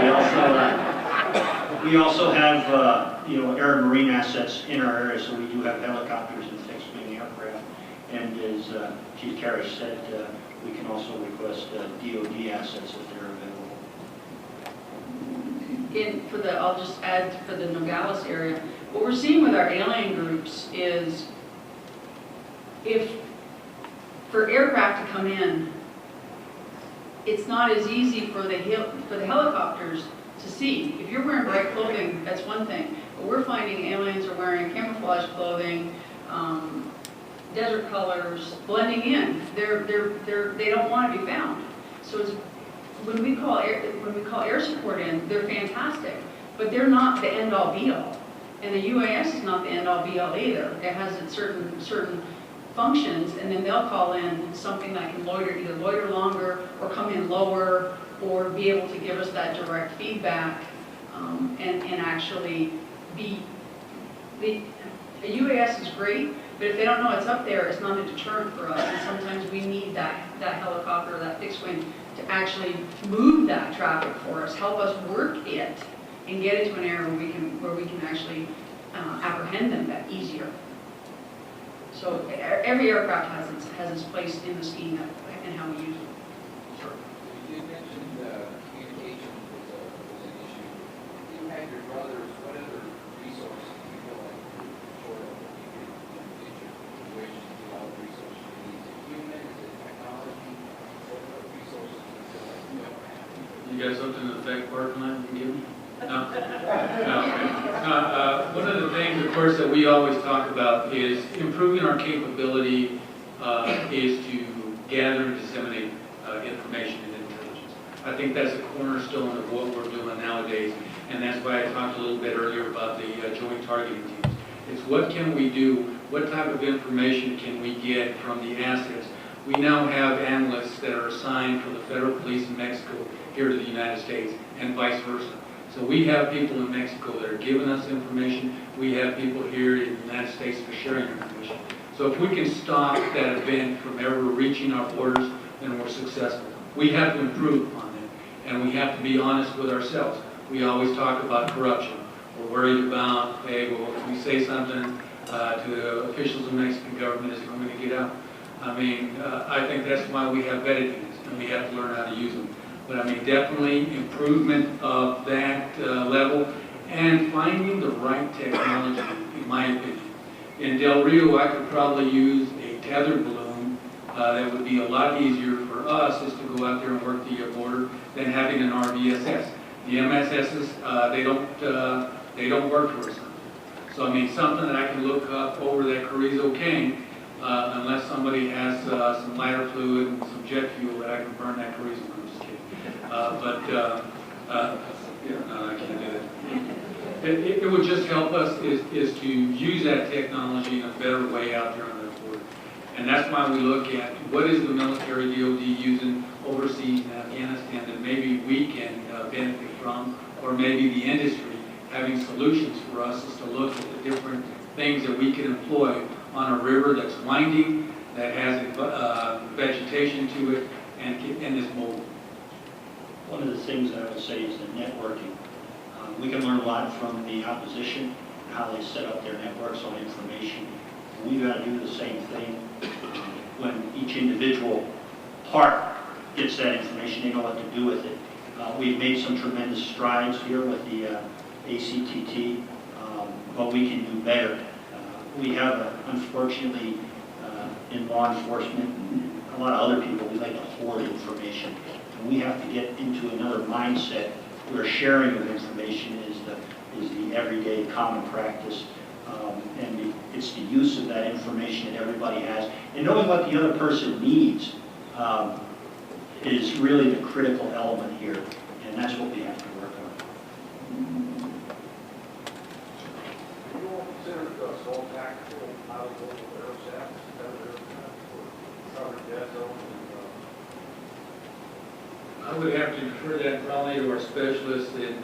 Speaker 2: we also have air and marine assets in our area. So we do have helicopters and fixed wing aircraft. And as Chief Karisch said, we can also request DOD assets if they're available.
Speaker 4: I'll just add for the Nogales area, what we're seeing with our alien groups is if for aircraft to come in, it's not as easy for the helicopters to see. If you're wearing bright clothing, that's one thing. But we're finding aliens are wearing camouflage clothing, desert colors, blending in. They don't want to be found. So it's, when we call air support in, they're fantastic, but they're not the end all be all. And the UAS is not the end all be all either. It has its certain functions, and then they'll call in something that can either loiter longer or come in lower or be able to give us that direct feedback and actually be. The UAS is great, but if they don't know it's up there, it's not a deterrent for us. And sometimes we need that helicopter, that fixed wing, to actually move that traffic for us, help us work it, and get it to an area where we can actually apprehend them that easier. So every aircraft has its place in the scheme and how we use it.
Speaker 3: Sure.
Speaker 6: You did mention communication was an issue. You had your brothers. What other resources do you feel like short of in situations with all the resources you need? Is it human? Is it technology? What other resources do you feel like you don't have?
Speaker 3: You got something to affect parking lot you can give me? No. One of the things, of course, that we always talk about is improving our capability is to gather and disseminate information and intelligence. I think that's a cornerstone of what we're doing nowadays, and that's why I talked a little bit earlier about the joint targeting teams. It's what can we do, what type of information can we get from the assets. We now have analysts that are assigned from the federal police in Mexico here to the United States, and vice versa. So we have people in Mexico that are giving us information. We have people here in the United States for sharing information. So if we can stop that event from ever reaching our borders, then we're successful. We have to improve upon that, and we have to be honest with ourselves. We always talk about corruption. We're worried about, hey, well, if we say something to the officials of the Mexican government, is it going to get out? I mean, I think that's why we have vetted things, and we have to learn how to use them. But I mean, definitely improvement of that level and finding the right technology, in my opinion. In Del Rio, I could probably use a tethered balloon that would be a lot easier for us is to go out there and work the border than having an RVSS. The MSSs, they don't work for us. So I mean, something that I can look up over that Carrizo cane, unless somebody has some lighter fluid and some jet fuel that I can burn that Carrizo. No, I can't do that. It would just help us is to use that technology in a better way out there on the border. And that's why we look at what is the military DOD using overseas in Afghanistan that maybe we can benefit from, or maybe the industry having solutions for us, is to look at the different things that we can employ on a river that's winding, that has vegetation to it, and is mobile.
Speaker 2: One of the things that I would say is the networking. We can learn a lot from the opposition, how they set up their networks on information. We've got to do the same thing. When each individual part gets that information, they know what to do with it. We've made some tremendous strides here with the ACTT, but we can do better. We have, unfortunately, in law enforcement, and a lot of other people, we like to hoard information. And we have to get into another mindset where sharing of information is the everyday common practice. And it's the use of that information that everybody has. And knowing what the other person needs is really the critical element here. And that's what we have to work on.
Speaker 6: Do you all consider the sole tactical out of local aerostats for covered dead zones?
Speaker 3: I would have to defer that probably to our specialists in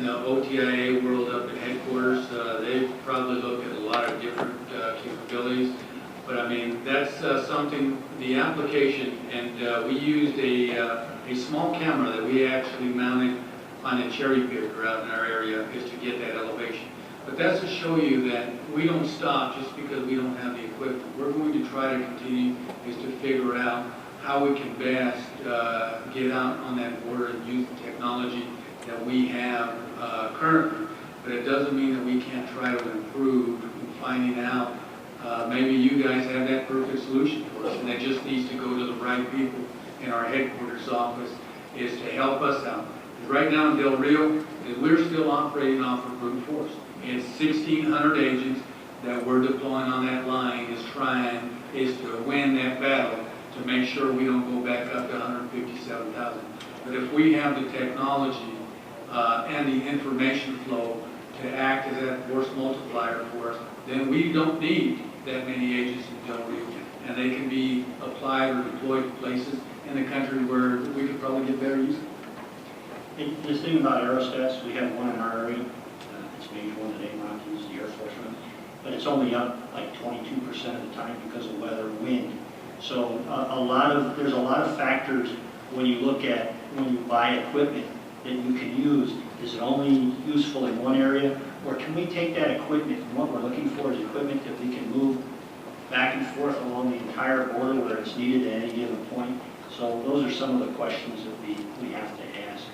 Speaker 3: the OTIA world up at headquarters. They probably look at a lot of different capabilities. But I mean, that's something, the application, and we used a small camera that we actually mounted on a cherry picker out in our area is to get that elevation. But that's to show you that we don't stop just because we don't have the equipment. We're going to try to continue is to figure out how we can best get out on that border and use the technology that we have currently. But it doesn't mean that we can't try to improve in finding out maybe you guys have that perfect solution for us, and it just needs to go to the right people in our headquarters office is to help us out. Right now in Del Rio, we're still operating off of brute force. It's 1,600 agents that we're deploying on that line is to win that battle to make sure we don't go back up to 157,000. But if we have the technology and the information flow to act as that force multiplier for us, then we don't need that many agents in Del Rio. And they can be applied or deployed to places in the country where we could probably get better use of them.
Speaker 2: This thing about aerostats, we have one in our area. It's major one today, Rockies, the Air Force one. But it's only up like 22% of the time because of weather and wind. So there's a lot of factors when you look at when you buy equipment that you can use. Is it only useful in one area? Or can we take that equipment, and what we're looking for is equipment that we can move back and forth along the entire border where it's needed at any given point? So those are some of the questions that we have to ask.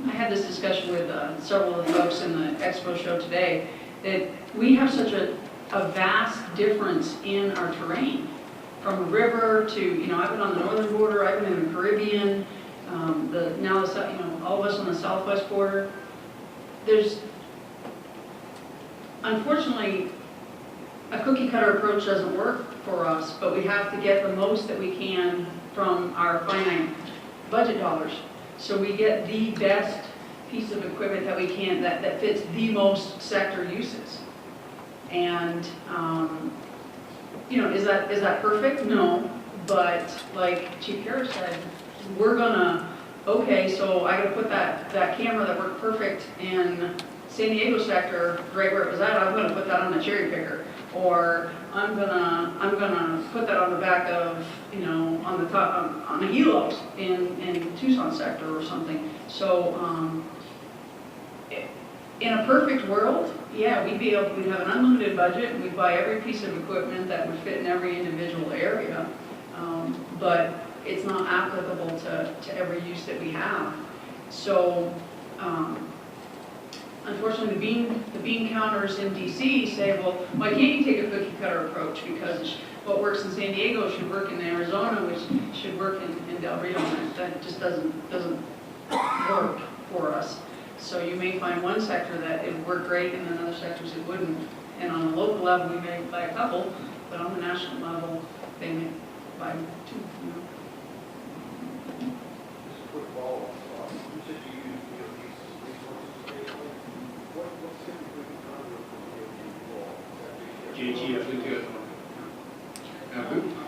Speaker 4: I had this discussion with several of the folks in the expo show today, that we have such a vast difference in our terrain. From a river to, I've been on the northern border, I've been in the Caribbean, all of us on the southwest border. There's, unfortunately, a cookie cutter approach doesn't work for us, but we have to get the most that we can from our finite budget dollars. So we get the best piece of equipment that we can that fits the most sector uses. And, is that perfect? No. But like Chief Karisch said, we're gonna, so I gotta put that camera that worked perfect in San Diego sector, right where it was at, I'm gonna put that on a cherry picker. Or I'm gonna put that on the back of, on the top, on a helos in Tucson sector or something. So, in a perfect world, yeah, we'd have an unlimited budget, and we'd buy every piece of equipment that would fit in every individual area. But it's not applicable to every use that we have. So, unfortunately, the bean counters in DC say, well, why can't you take a cookie cutter approach? Because what works in San Diego should work in Arizona, which should work in Del Rio, and that just doesn't work for us. So you may find one sector that it would work great, and then other sectors it wouldn't. And on the local level, we may buy a couple, but on the national level, they may buy two.
Speaker 6: Just a quick follow-up. You said you use DOT's resources occasionally. What's typically the conduit for DOT law?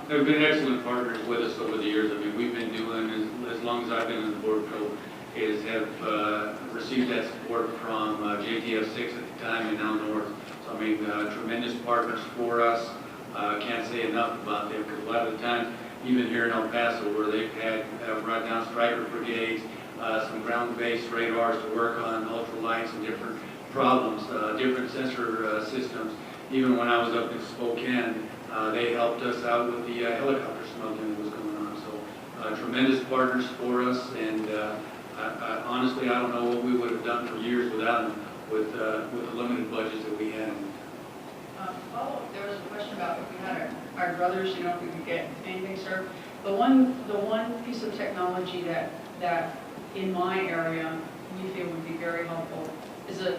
Speaker 3: They've been excellent partners with us over the years. I mean, we've been doing, as long as I've been in the board, for received that support from JTF6 at the time and now North. So I mean, tremendous partners for us. Can't say enough about them because a lot of the times, even here in El Paso, where they've had brought down striker brigades, some ground-based radars to work on ultralights and different problems, different sensor systems. Even when I was up in Spokane, they helped us out with the helicopter smuggling that was going on. So tremendous partners for us, and honestly, I don't know what we would have done for years without them with the limited budgets that we had.
Speaker 4: There was a question about if we had our brothers, you know, if we could get anything served. The one piece of technology that in my area we feel would be very helpful is an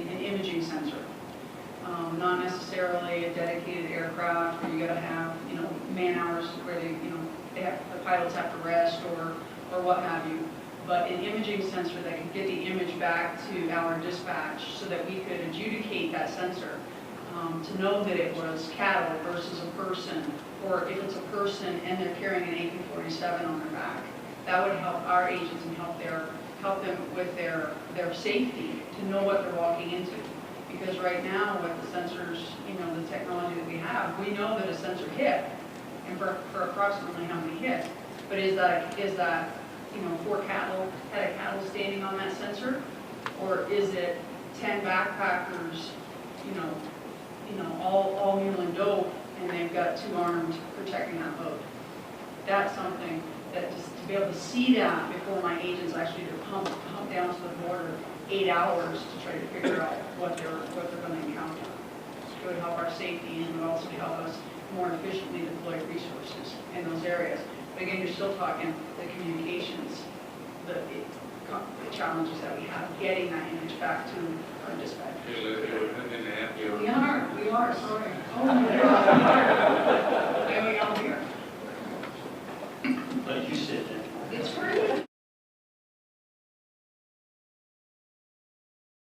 Speaker 4: imaging sensor. Not necessarily a dedicated aircraft where you got to have, you know, man hours where the pilots have to rest or what have you. But an imaging sensor that could get the image back to our dispatch so that we could adjudicate that sensor. To know that it was cattle versus a person, or if it's a person and they're carrying an AK-47 on their back. That would help our agents and help them with their safety to know what they're walking into. Because right now with the sensors, you know, the technology that we have, we know that a sensor hit, and for approximately how many hits. But is that you know, 4 cattle, head of cattle standing on that sensor, or is it 10 backpackers, you know, all mule and dope, and they've got 2 armed protecting that boat? That's something that just to be able to see that before my agents actually do pump down to the border 8 hours to try to figure out what they're going to encounter. It would help our safety and it would also help us more efficiently deploy resources in those areas. But again, you're still talking the communications, the challenges that we have getting that image back to our dispatch. We are, sorry. Oh my God. There we are here.
Speaker 2: Let you sit there.
Speaker 4: It's free.